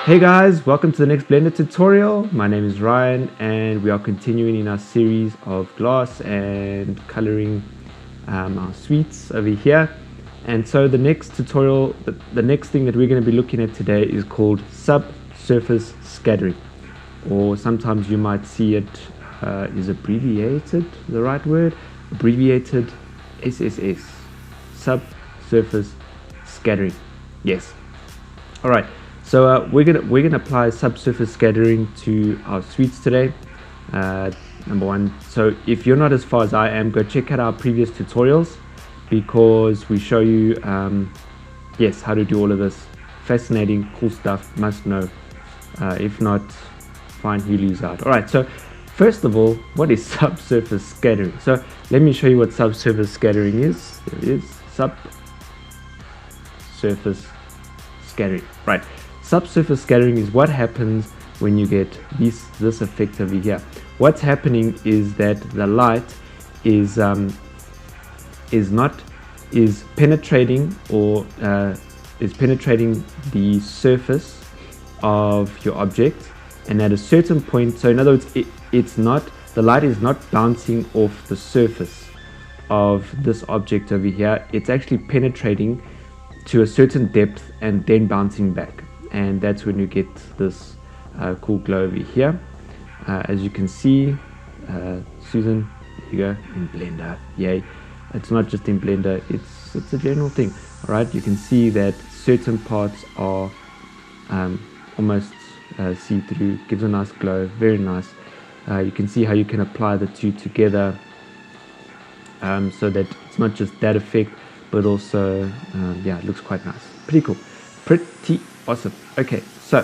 Hey guys, welcome to the next Blender tutorial. My name is Ryan and we are continuing in our series of glass and coloring our suites over here. And so the next tutorial, the next thing that we're going to be looking at today is called subsurface scattering, or sometimes you might see it is abbreviated, the right word, abbreviated SSS, subsurface scattering. Yes. All right. So we're gonna apply subsurface scattering to our suites today. Number one. So if you're not as far as I am, go check out our previous tutorials because we show you, yes, how to do all of this. Fascinating, cool stuff. Must know. If not, fine, you lose out. All right. So first of all, what is subsurface scattering? So let me show you what subsurface scattering is. There it is. Subsurface scattering. Right. Subsurface scattering is what happens when you get this effect over here. What's happening is that the light is penetrating the surface of your object, and at a certain point, so in other words, the light is not bouncing off the surface of this object over here. It's actually penetrating to a certain depth and then bouncing back. And that's when you get this cool glow over here. As you can see, Susan, here you go, in Blender, yay. It's not just in Blender, it's a general thing. All right, you can see that certain parts are almost see-through, gives a nice glow, very nice. You can see how you can apply the two together so that it's not just that effect, but also, yeah, it looks quite nice. Pretty cool, pretty awesome. Okay, so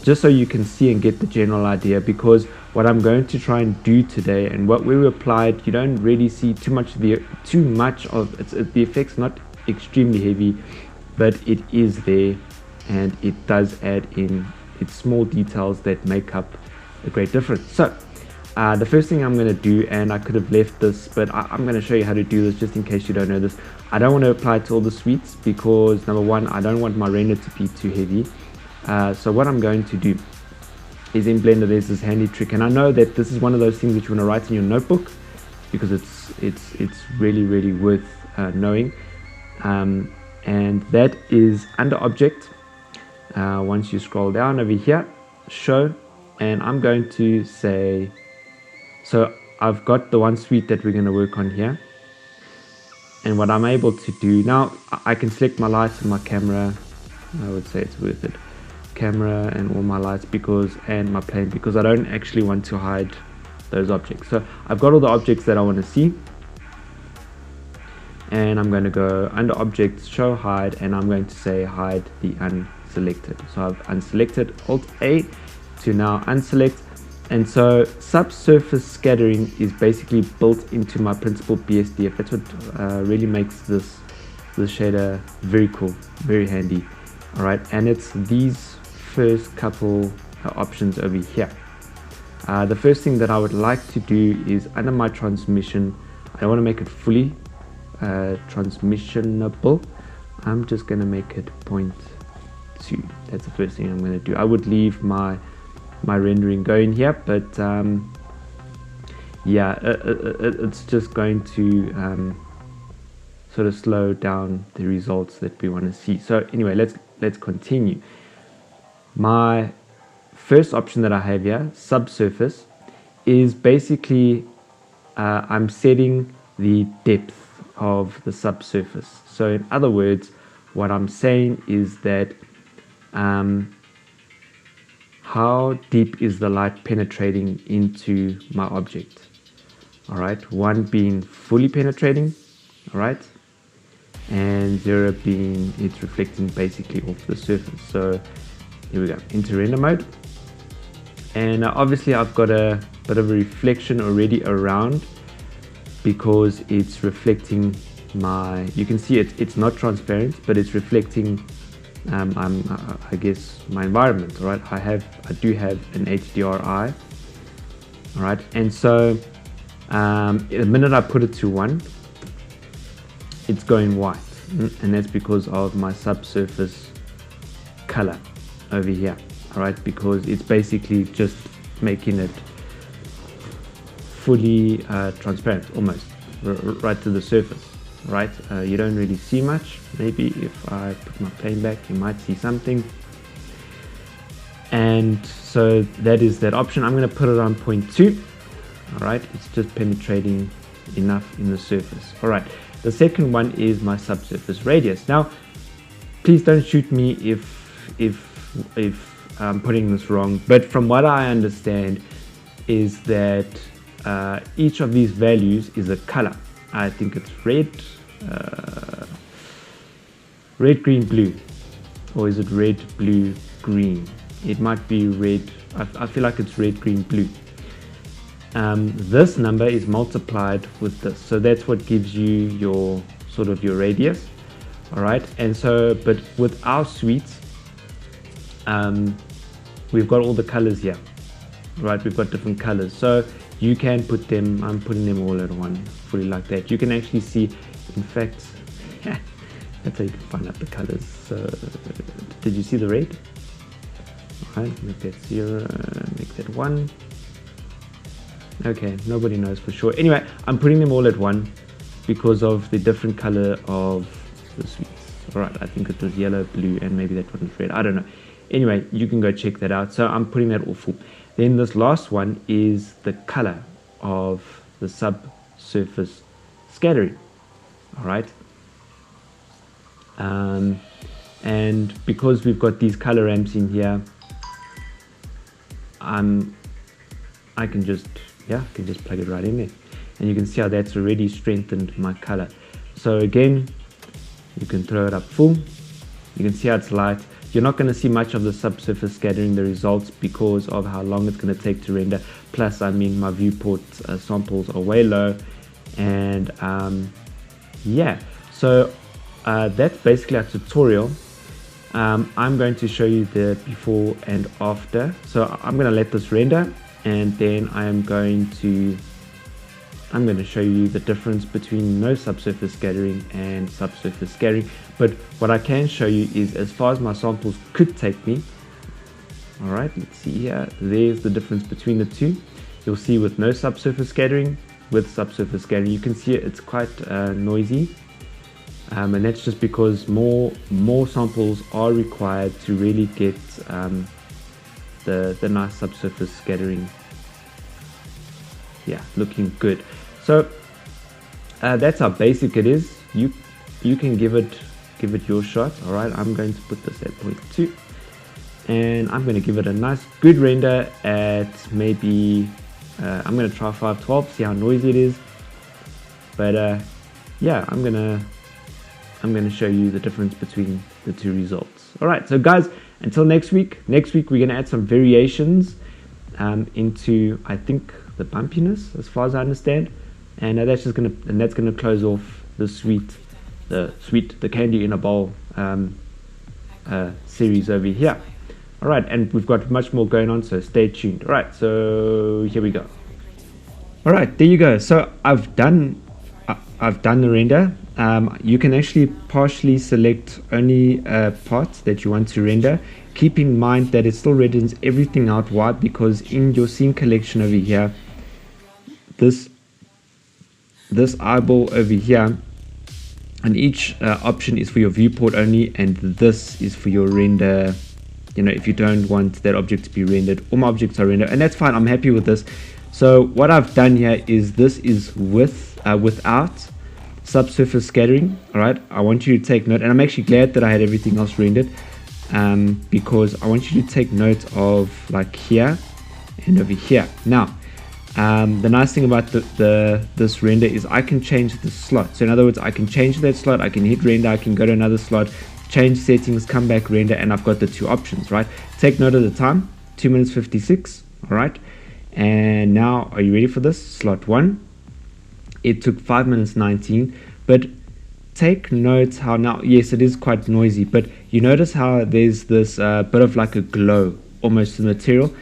just so you can see and get the general idea, because what I'm going to try and do today and what we applied, you don't really see too much of the effect's not extremely heavy, but it is there and it does add in its small details that make up a great difference. So the first thing I'm going to do, and I could have left this, but I'm going to show you how to do this just in case you don't know this. I don't want to apply it to all the suites because, number one, I don't want my render to be too heavy. So what I'm going to do is, in Blender there's this handy trick, and I know that this is one of those things that you want to write in your notebook because it's really worth knowing. And that is under Object. Once you scroll down over here, Show, and I'm going to say, so I've got the one suite that we're going to work on here. And what I'm able to do now, I can select my lights and my camera. I would say it's worth it. Camera and all my lights and my plane, because I don't actually want to hide those objects. So I've got all the objects that I want to see. And I'm going to go under Objects, Show, Hide, and I'm going to say hide the unselected. So I've unselected, Alt-A to now unselect. And so subsurface scattering is basically built into my principal BSDF. That's what really makes this shader very cool, very handy. All right, and it's these first couple options over here. The first thing that I would like to do is under my transmission, I want to make it fully transmissionable. I'm just going to make it 0.2. That's the first thing I'm going to do. I would leave my rendering going here, but yeah, it's just going to sort of slow down the results that we want to see. So anyway, let's continue. My first option that I have here, subsurface, is basically I'm setting the depth of the subsurface. So in other words, what I'm saying is that how deep is the light penetrating into my object? All right, 1 being fully penetrating, all right, and 0 being it's reflecting basically off the surface. So here we go, into render mode, and obviously I've got a bit of a reflection already around because it's reflecting you can see it's not transparent, but it's reflecting I guess my environment. All right, I do have an HDRI. All right, and so the minute I put it to 1, it's going white, and that's because of my subsurface color. over here. All right, because it's basically just making it fully transparent, almost right to the surface. Right, you don't really see much. Maybe if I put my plane back, you might see something. And so that is that option. I'm going to put it on 0.2. All right, it's just penetrating enough in the surface. All right, the second one is my subsurface radius. Now, please don't shoot me if I'm putting this wrong, but from what I understand is that each of these values is a color. I think it's red, green, blue, or is it red, blue, green? It might be red. I feel like it's red, green, blue. This number is multiplied with this, so that's what gives you your sort of your radius. All right, and so but with our suites, we've got all the colors here, right? We've got different colors, so you can put them. I'm putting them all at one, fully like that. You can actually see, in fact, that's how you can find out the colors. So, did you see the red? All right, make that 0, make that 1. Okay, nobody knows for sure. Anyway, I'm putting them all at 1 because of the different color of the suites. All right, I think it was yellow, blue, and maybe that one was red. I don't know. Anyway, you can go check that out. So I'm putting that all full. Then this last one is the color of the subsurface scattering. All right. And because we've got these color ramps in here, I can just plug it right in there, and you can see how that's already strengthened my color. So again, you can throw it up full. You can see how it's light. You're not going to see much of the subsurface scattering, the results, because of how long it's going to take to render. Plus, I mean, my viewport samples are way low, and yeah. So that's basically our tutorial. I'm going to show you the before and after. So I'm going to let this render, and then I'm going to show you the difference between no subsurface scattering and subsurface scattering. But what I can show you is as far as my samples could take me. All right, let's see here. There's the difference between the two. You'll see with no subsurface scattering, with subsurface scattering, you can see it's quite noisy. And that's just because more samples are required to really get the nice subsurface scattering, yeah, looking good. So that's how basic it is. You can give it your shot. All right, I'm going to put this at 0.2, and I'm going to give it a nice good render at maybe I'm going to try 512, see how noisy it is. But yeah, I'm gonna show you the difference between the two results. All right, so guys, until next week. Next week we're gonna add some variations into, I think, the bumpiness, as far as I understand, and that's gonna close off the candy in a bowl series over here. All right, and we've got much more going on, so stay tuned. All right, so here we go. All right, there you go. So I've done the render. You can actually partially select only parts that you want to render. Keep in mind that it still renders everything out. Why? Because in your scene collection over here, this eyeball over here, and each option is for your viewport only, and this is for your render. You know, if you don't want that object to be rendered, all my objects are rendered, and that's fine. I'm happy with this. So what I've done here is this is without subsurface scattering. All right, I want you to take note, and I'm actually glad that I had everything else rendered, because I want you to take note of like here and over here. Now, the nice thing about this render is I can change the slot. So in other words, I can change that slot, I can hit render, I can go to another slot, change settings, come back, render, and I've got the two options, right? Take note of the time, 2 minutes 56. All right, and now are you ready for this? Slot 1, it took 5 minutes 19, but take note how now, yes, it is quite noisy, but you notice how there's this bit of like a glow almost to the material.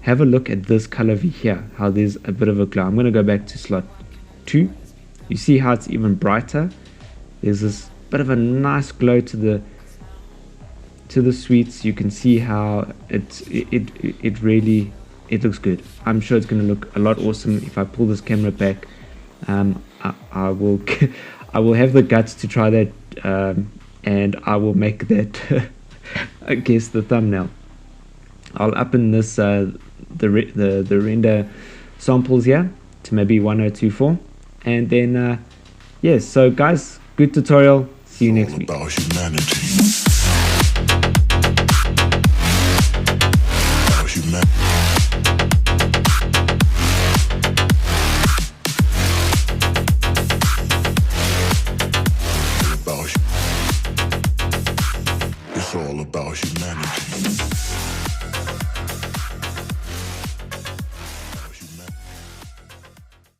Have a look at this color over here, how there's a bit of a glow. I'm going to go back to slot 2. You see how it's even brighter. There's this bit of a nice glow to to the suites, you can see how it really looks good. I'm sure it's going to look a lot awesome if I pull this camera back. I will I will have the guts to try that, and I will make that I guess the thumbnail. I'll up in this the render samples here to maybe 1024, and then yes. So guys, good tutorial. See you next week. About humanity.